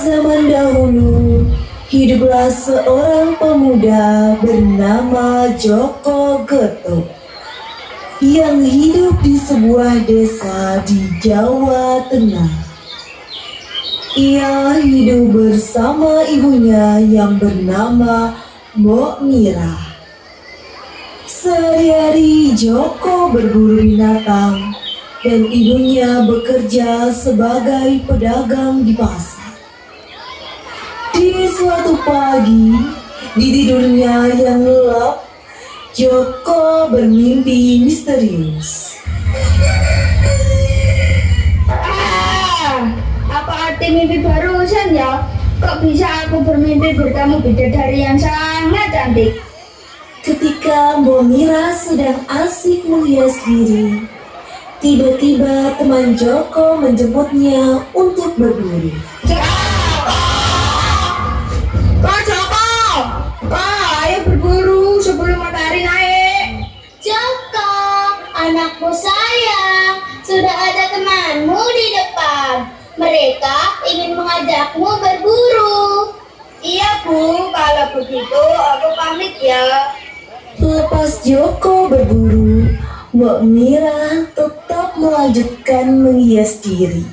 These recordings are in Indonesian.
zaman dahulu, hiduplah seorang pemuda bernama Joko Getuk yang hidup di sebuah desa di Jawa Tengah. Ia hidup bersama ibunya yang bernama Mbok Mira. Sehari-hari Joko berburu binatang dan ibunya bekerja sebagai pedagang di pasar. Di suatu pagi, di tidurnya yang lelap, Joko bermimpi misterius. Apa arti mimpi barusan ya? Kok bisa aku bermimpi bertemu bidadari yang sangat cantik? Ketika Mbok Mira sedang asik menghias diri, tiba-tiba teman Joko menjemputnya untuk berburu. Kak Joko! Kak, ayo berburu sebelum matahari naik. Joko, anakku sayang, sudah ada temanmu di depan. Mereka ingin mengajakmu berburu. Iya Bu, kalau begitu aku pamit ya. Lepas Joko berburu, Mbok Mira tetap melanjutkan menghias diri.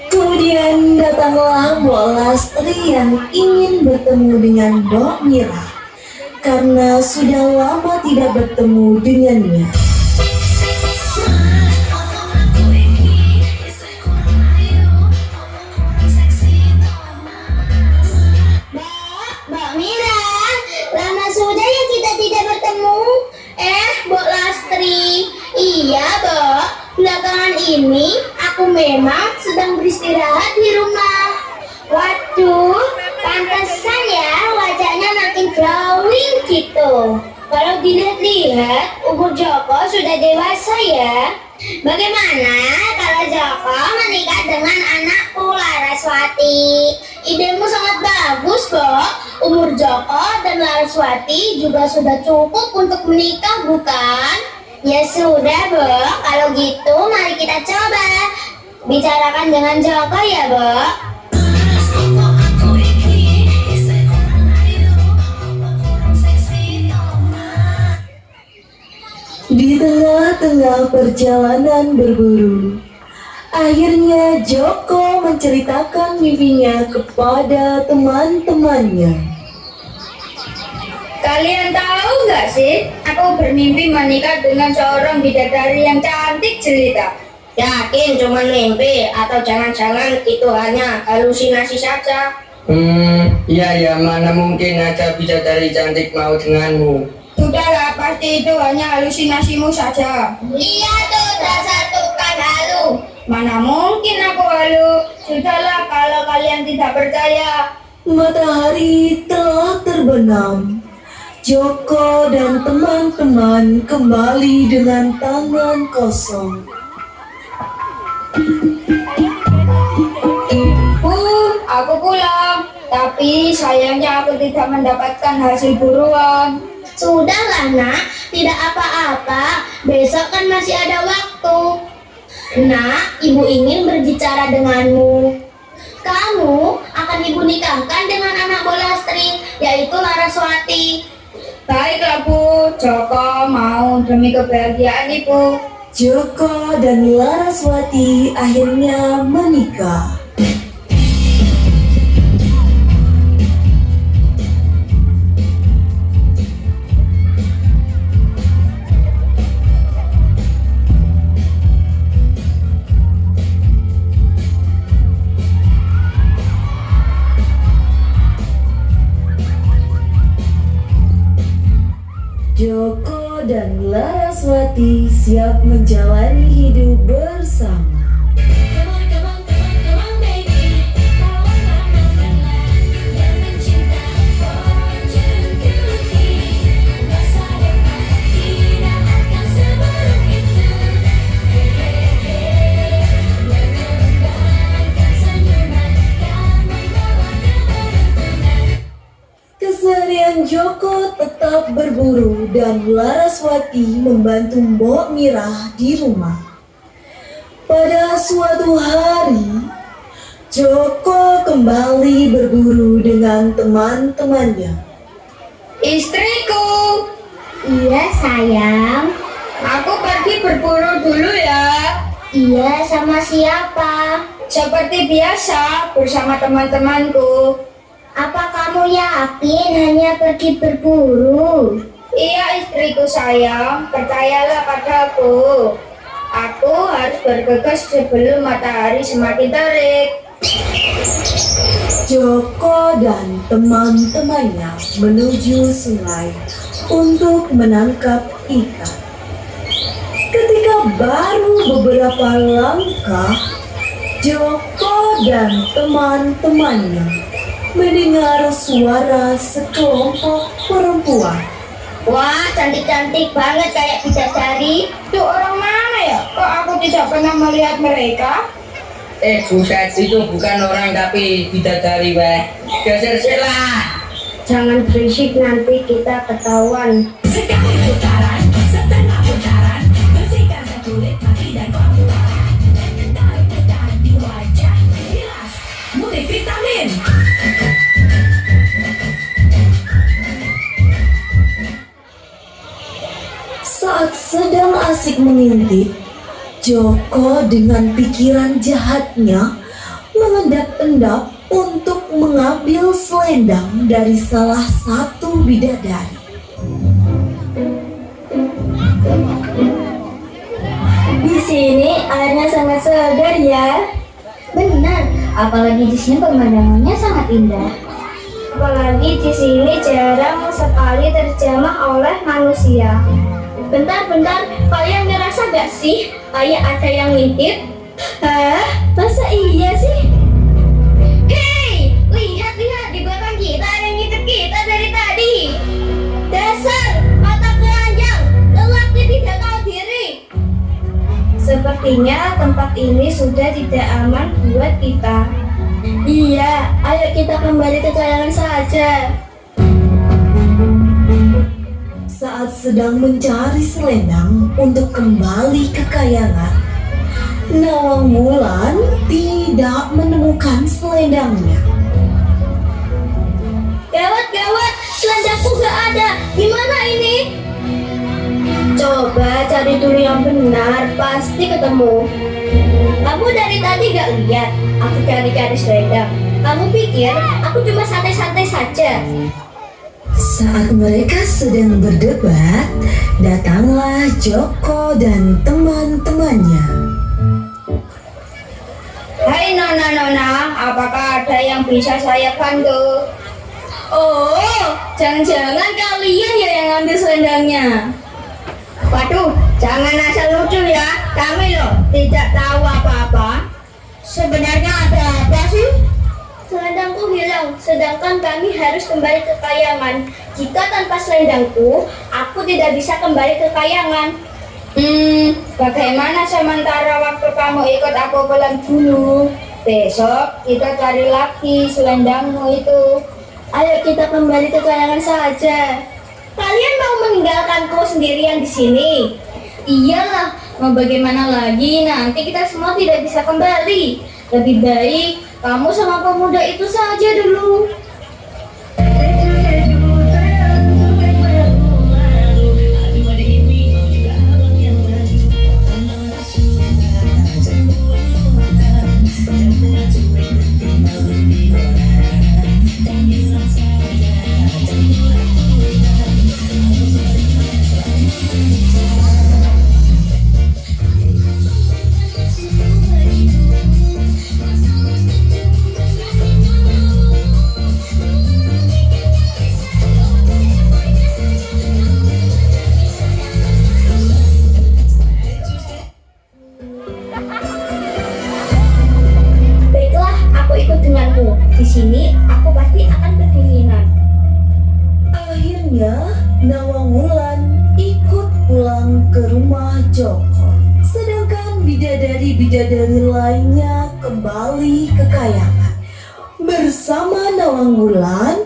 Kemudian datanglah Mbok Lastri yang ingin bertemu dengan Mbok Mira karena sudah lama tidak bertemu dengannya. Mbak Mira, lama sudah ya kita tidak bertemu. Mbok Lastri. Iya, Mbok. Belakangan ini aku memang sedang beristirahat di rumah. Waduh, pantesan ya wajahnya makin glowing gitu. Kalau dilihat-lihat, umur Joko sudah dewasa ya. Bagaimana kalau Joko menikah dengan anakku Laraswati? Idemu sangat bagus, Mbok. Umur Joko dan Laraswati juga sudah cukup untuk menikah, bukan? Ya sudah, Mbok. Kalau gitu, mari kita coba bicarakan dengan Joko ya, Mbok. Di tengah-tengah perjalanan berburu, akhirnya Joko menceritakan mimpinya kepada teman-temannya. Kalian tahu nggak sih, aku bermimpi menikah dengan seorang bidadari yang cantik jelita. Yakin cuma mimpi atau jangan-jangan itu hanya halusinasi saja? Iya, mana mungkin ada bidadari cantik mau denganmu. Sudahlah, pasti itu hanya halusinasimu saja. Iya tuh, dasar tukang halu. Mana mungkin aku halu? Sudahlah, kalau kalian tidak percaya. Matahari telah terbenam. Joko dan teman-teman kembali dengan tangan kosong. Aku pulang. Tapi sayangnya aku tidak mendapatkan hasil buruan. Sudahlah nak, tidak apa-apa. Besok kan masih ada waktu. Nak, ibu ingin berbicara denganmu. Kamu akan ibu nikahkan dengan anak Mbok Lastri, yaitu Laraswati. Baiklah Bu, Joko mau demi kebahagiaan Ibu. Joko dan Laraswati akhirnya menikah. Joko dan Laraswati siap menjalani hidup bersama. Keseharian Joko tetap berburu dan Laraswati membantu Mbok Mira di rumah. Pada suatu hari, Joko kembali berburu dengan teman-temannya. Istriku, Iya sayang. aku pergi berburu dulu ya. Iya, sama siapa? Seperti biasa bersama teman-temanku. Apa kamu yakin hanya pergi berburu? Iya istriku sayang, percayalah padaku. Aku harus bergegas sebelum matahari semakin terik. Joko dan teman-temannya menuju sungai untuk menangkap ikan. Ketika baru beberapa langkah, Joko dan teman-temannya mendengar suara sekelompok perempuan. Wah, cantik-cantik banget kayak bidadari. Itu orang mana ya? Kok aku tidak pernah melihat mereka? Buset, itu bukan orang tapi bidadari weh. Geser lah. Jangan berisik nanti kita ketahuan. Saat sedang asik mengintip, Joko dengan pikiran jahatnya mengendap-endap untuk mengambil selendang dari salah satu bidadari. Di sini airnya sangat segar ya. Benar, apalagi di sini pemandangannya sangat indah. Apalagi di sini jarang sekali terjamah oleh manusia. Bentar-bentar, kalian ngerasa gak sih kayak ada yang ngintip? Hah? Masa iya sih? Hei, lihat-lihat di belakang kita ada yang ngintip kita dari tadi. Dasar, mata keranjang, lelaki tidak tahu diri. Sepertinya tempat ini sudah tidak aman buat kita. Iya, ayo kita kembali ke kayangan saja. Saat sedang mencari selendang untuk kembali ke kayangan, Nawang Wulan tidak menemukan selendangnya. Gawat, selendangku gak ada. Gimana ini? Coba cari dulu yang benar, pasti ketemu. Kamu dari tadi gak lihat? Aku cari-cari selendang. Kamu pikir aku cuma santai-santai saja? Saat mereka sedang berdebat, datanglah Joko dan teman-temannya. Hai nona, apakah ada yang bisa saya bantu? Oh, jangan-jangan kalian ya yang ambil selendangnya. Waduh, jangan asal lucu ya. Kami loh tidak tahu apa-apa. Sebenarnya ada apa sih? Selendangku hilang, sedangkan kami harus kembali ke kayangan. Jika tanpa selendangku, aku tidak bisa kembali ke kayangan. Bagaimana sementara waktu kamu ikut aku pulang dulu? Besok kita cari lagi selendangmu itu. Ayo kita kembali ke kayangan saja. Kalian mau meninggalkanku sendirian di sini? Iyalah, mau bagaimana lagi? Nanti kita semua tidak bisa kembali. Lebih baik kamu sama pemuda itu saja dulu. Baiklah, aku ikut denganmu. Di sini aku pasti akan kedinginan. Akhirnya, Nawang Wulan ikut pulang ke rumah Joko. Sedangkan bidadari-bidadari lainnya kembali ke kayangan. Bersama Nawang Wulan,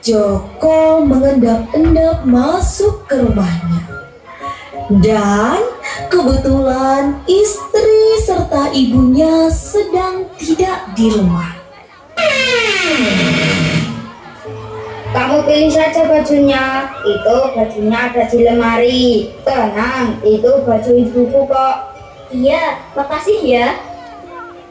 Joko mengendap-endap masuk ke rumahnya. Dan Kebetulan istri serta ibunya sedang tidak di rumah. Kamu pilih saja bajunya. Itu bajunya ada di lemari. Tenang, itu baju ibuku kok. Iya, makasih ya.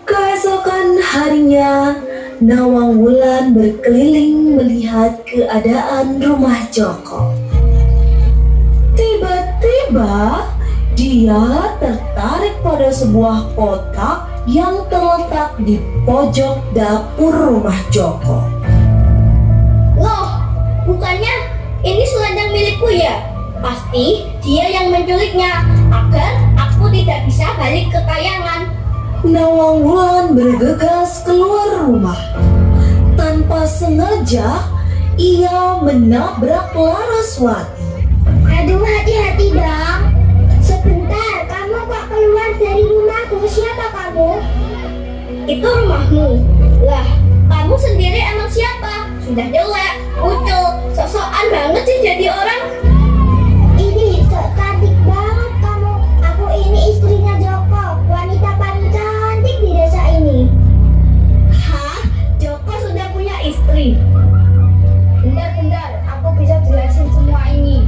Keesokan harinya, Nawang Wulan berkeliling melihat keadaan rumah Joko. Tiba-tiba, dia tertarik pada sebuah kotak yang terletak di pojok dapur rumah Joko. Loh, bukannya ini selendang milikku ya? Pasti dia yang menculiknya agar aku tidak bisa balik ke kayangan. Nawang Wulan bergegas keluar rumah. Tanpa sengaja, ia menabrak Laraswati. Aduh, hati-hati dong. Sebentar, kamu kok keluar dari rumahku? Siapa kamu? Itu rumahmu. Lah, kamu sendiri emang siapa? Sudah jelek, kucel, sosokan banget sih jadi orang. Ini sok cantik banget kamu. Aku ini istrinya Joko, wanita paling cantik di desa ini. Hah? Joko sudah punya istri? Bentar, aku bisa jelasin semua ini.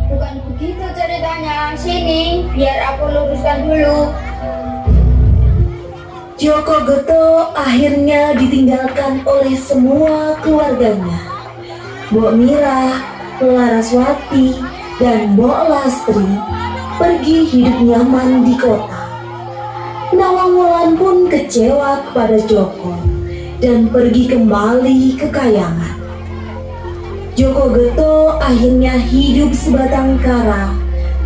Bukan begitu ceritanya. Sini, biar aku luruskan dulu. Joko Geto akhirnya ditinggalkan oleh semua keluarganya. Mbok Mira, Laraswati, dan Mbok Lastri pergi hidup nyaman di kota. Nawang Wulan pun kecewa kepada Joko dan pergi kembali ke kayangan. Joko Geto akhirnya hidup sebatang kara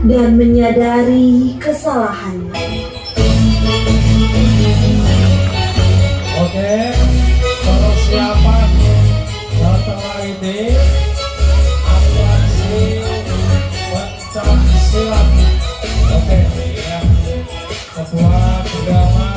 dan menyadari kesalahannya. Oke, persiapan setelah ini atraksi pencak silat. Oke, ya. Ketua Agama